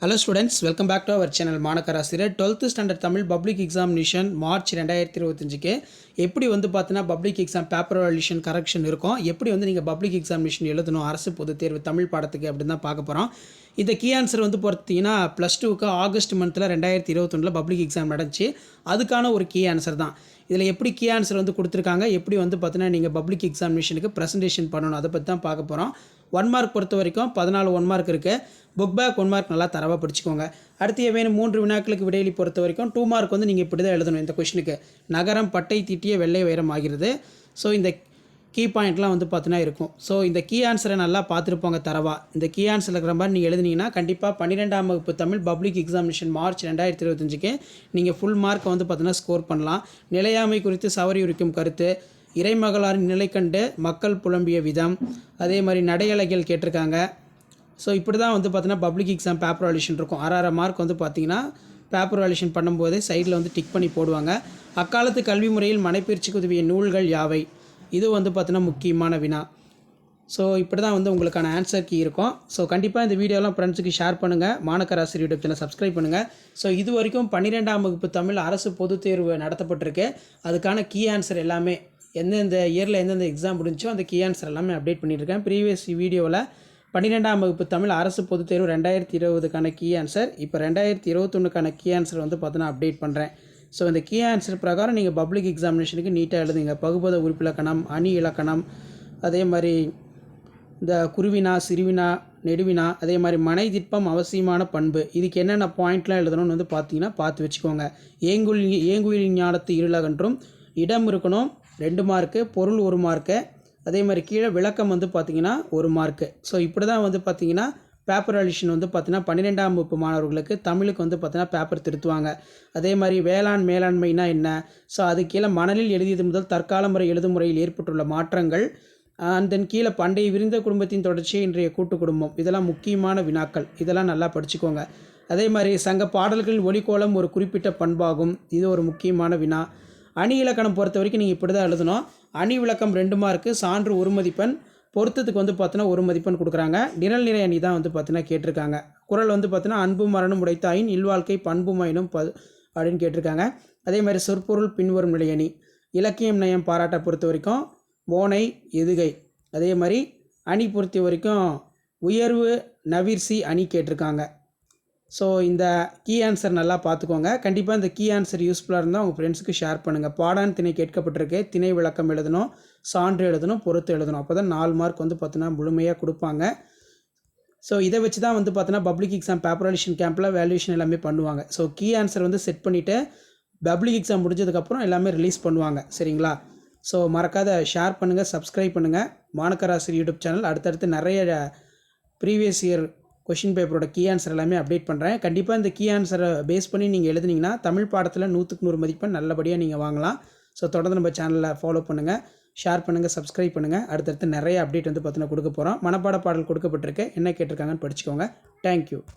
Hello students, welcome back to our channel மாணக்கராசிரியர் 12th standard Tamil public examination March 2025க்கு எப்படி பார்த்தீங்கன்னா public exam paper valuation correction இருக்கும், எப்படி நீங்கள் பப்ளிக் எக்ஸாமினேஷன் எழுதணும் அரசு பொதுத் தேர்வு தமிழ் பாடத்துக்கு அப்படின்னு தான் பார்க்க போகிறோம். இந்த கீ ஆன்சர் பார்த்தீங்கன்னா +2க்கு ஆகஸ்ட் மந்தில் 2021 பப்ளிக் எக்ஸாம் நடந்துச்சு. அதுக்கான ஒரு கீ ஆன்சர் தான். இதில் எப்படி கீ ஆன்சர் கொடுத்துருக்காங்க, எப்படி பார்த்தீங்கன்னா நீங்கள் பப்ளிக் எக்ஸாமினேஷனுக்கு ப்ரெசன்டேஷன் பண்ணணும், அதை பற்றி தான் பார்க்க போகிறோம். 1 மார்க் பொறுத்த வரைக்கும் 14 1 மார்க் இருக்குது. புக் பேக் 1 மார்க் நல்லா தரவாக படிச்சுக்கோங்க. அடுத்து ஏவேனும் 3 வினாக்களுக்கு விடையளி பொறுத்த வரைக்கும் 2 மார்க் நீங்கள் இப்படி தான் எழுதணும். இந்த கொஷனுக்கு நகரம் பட்டை தீட்டிய வெள்ளை வைரம் ஆகிறது. ஸோ இந்த கீ பாயிண்ட்லாம் பார்த்தீங்கன்னா இருக்கும். ஸோ இந்த கீ ஆன்சரை நல்லா பார்த்துருப்போங்க தரவா. இந்த கீ ஆன்சர் இருக்கிற மாதிரி நீங்கள் எழுதினீங்கன்னா கண்டிப்பாக 12ஆம் வகுப்பு தமிழ் பப்ளிக் எக்ஸாமினேஷன் மார்ச் 2025க்கு நீங்கள் ஃபுல் மார்க்கை பார்த்தீங்கன்னா ஸ்கோர் பண்ணலாம். நிலையாமை குறித்து சவரி உரிக்கும் கருத்து, இறைமகளாரின் நிலை கண்டு மக்கள் புலம்பிய விதம், அதே மாதிரி நடையலைகள் கேட்டிருக்காங்க. ஸோ இப்படி தான் பார்த்தீங்கன்னா பப்ளிக் எக்ஸாம் பேப்பர் வேல்யூஷன் இருக்கும். 6 மார்க் பார்த்தீங்கன்னா பேப்பர் வேல்யூஷன் பண்ணும்போதே சைடில் டிக் பண்ணி போடுவாங்க. அக்காலத்து கல்வி முறையில் மனைப்பயிற்சிக்கு உதவிய நூல்கள் யாவை, இது பார்த்தீங்கன்னா முக்கியமான வினா. ஸோ இப்படி தான் உங்களுக்கான ஆன்சர் கீ இருக்கும். ஸோ கண்டிப்பாக இந்த வீடியோலாம் ஃப்ரெண்ட்ஸுக்கு ஷேர் பண்ணுங்கள். மாணக்கராசிரியர் யூடியூப் சேனல் சப்ஸ்கிரைப் பண்ணுங்கள். ஸோ இது வரைக்கும் 12ஆம் வகுப்பு தமிழ் அரசு பொதுத் தேர்வு நடத்தப்பட்டிருக்கு. அதுக்கான கீ ஆன்சர் எல்லாமே எந்தெந்த இயரில் எந்தெந்த எக்ஸாம் முடிஞ்சோ அந்த கீ ஆன்சர் எல்லாமே அப்டேட் பண்ணியிருக்கேன். ப்ரீவியஸ் வீடியோவில் 12ஆம் வகுப்பு தமிழ் அரசு பொதுத் தேர்வு 2020க்கான கீ ஆன்சர், இப்போ 2021க்கான கீ ஆன்சர் பார்த்தீங்கன்னா அப்டேட் பண்ணுறேன். ஸோ இந்த கீ ஆன்சர் பிரகாரம் நீங்கள் பப்ளிக் எக்ஸாமினேஷனுக்கு நீட்டாக எழுதுங்க. பகுபத உறுப்பிலக்கணம், அணி இலக்கணம், அதே மாதிரி இந்த குருவினா சிறுவினா நெடுவினா, அதே மாதிரி மனை திட்பம் அவசியமான பண்பு, இதுக்கு என்னென்ன பாயிண்ட்லாம் எழுதணும்னு பார்த்தீங்கன்னா பார்த்து வச்சுக்கோங்க. ஏங்குயில் ஞானத்து இருளகன்றும் இடம் இருக்கணும் 2 மார்க்கு, பொருள் 1 மார்க்கு, அதே மாதிரி கீழே விளக்கம் பார்த்தீங்கன்னா 1 மார்க்கு. ஸோ இப்படி தான் பார்த்தீங்கன்னா பேப்பர் வேல்யூஷன் பார்த்தீங்கன்னா 12ஆம் வகுப்பு மாணவர்களுக்கு தமிழுக்கு பார்த்தீங்கன்னா பேப்பர் திருத்துவாங்க. அதே மாதிரி வேளாண் மேலாண்மைனா என்ன, ஸோ அது கீழே மணலில் எழுதியது முதல் தற்கால முறை எழுதும் முறையில் ஏற்பட்டுள்ள மாற்றங்கள், அண்ட் தென் கீழே பண்டைய விரிந்த குடும்பத்தின் தொடர்ச்சியை இன்றைய கூட்டு குடும்பம், இதெல்லாம் முக்கியமான வினாக்கள். இதெல்லாம் நல்லா படிச்சுக்கோங்க. அதே மாதிரி சங்க பாடல்களின் ஒலிக்கோலம் ஒரு குறிப்பிட்ட பண்பாகும், இது ஒரு முக்கியமான வினா. அணி இலக்கணம் பொறுத்த வரைக்கும் நீங்கள் இப்படி தான் எழுதணும். அணி விளக்கம் 2 மார்க்கு, சான்று 1 மதிப்பெண், பொருத்தத்துக்கு பார்த்தீங்கன்னா 1 மதிப்பெண் கொடுக்குறாங்க. நிரல் நிறை அணி தான் பார்த்தீங்கன்னா கேட்டிருக்காங்க. குறள் பார்த்தீங்கன்னா அன்பு மரணம் உடைத்தாயின் இல்வாழ்க்கை பண்புமாயினும் அப்படின்னு கேட்டிருக்காங்க. அதே மாதிரி சொற்பொருள் பின்வரும் நிலையணி. இலக்கியம் நயம் பாராட்ட பொறுத்த வரைக்கும் மோனை எதுகை. அதே மாதிரி அணி பொறுத்த வரைக்கும் உயர்வு நவிர்சி அணி கேட்டிருக்காங்க. ஸோ இந்த கீ ஆன்சர் நல்லா பார்த்துக்கோங்க. கண்டிப்பாக இந்த கீ ஆன்சர் யூஸ்ஃபுல்லாக இருந்தால் உங்கள் ஃப்ரெண்ட்ஸுக்கு ஷேர் பண்ணுங்கள். பாடான் திணை கேட்கப்பட்டிருக்கு, திணை விளக்கம் எழுதணும், சான்று எழுதணும், பொறுத்து எழுதணும். அப்போ தான் 4 மார்க் பார்த்தீங்கன்னா முழுமையாக கொடுப்பாங்க. ஸோ இதை வச்சு தான் பார்த்தீங்கன்னா பப்ளிக் எக்ஸாம் பேப்பர் வேல்யூஷன் கேம்பில் வேல்யூஷன் எல்லாமே பண்ணுவாங்க. ஸோ கீ ஆன்சர் செட் பண்ணிவிட்டு பப்ளிக் எக்ஸாம் முடிஞ்சதுக்கப்புறம் எல்லாமே ரிலீஸ் பண்ணுவாங்க. சரிங்களா? ஸோ மறக்காத ஷேர் பண்ணுங்கள், சப்ஸ்கிரைப் பண்ணுங்கள். மாணக்கராசிரியர் யூடியூப் சேனல் அடுத்தடுத்து நிறைய ப்ரீவியஸ் இயர் கொஷின் பேப்பரோட கீ ஆன்சர் எல்லாமே அப்டேட் பண்ணுறேன். கண்டிப்பாக இந்த கீ ஆன்சரை பேஸ் பண்ணி நீங்கள் எழுதுனீங்கன்னா தமிழ் பாடத்தில் 100க்கு 100 மதிப்பெண் நல்லபடியாக நீங்கள் வாங்கலாம். ஸோ தொடர்ந்து நம்ம சேனலில் ஃபாலோ பண்ணுங்கள், ஷேர் பண்ணுங்கள், சப்ஸ்கிரைப் பண்ணுங்கள். அடுத்தடுத்து நிறைய அப்டேட் பார்த்தீங்கன்னா கொடுக்க போகிறோம். மனப்பாட பாடல் கொடுக்கப்பட்டிருக்கு, என்ன கேட்டிருக்காங்கன்னு படிச்சுக்கோங்க. தேங்க்யூ.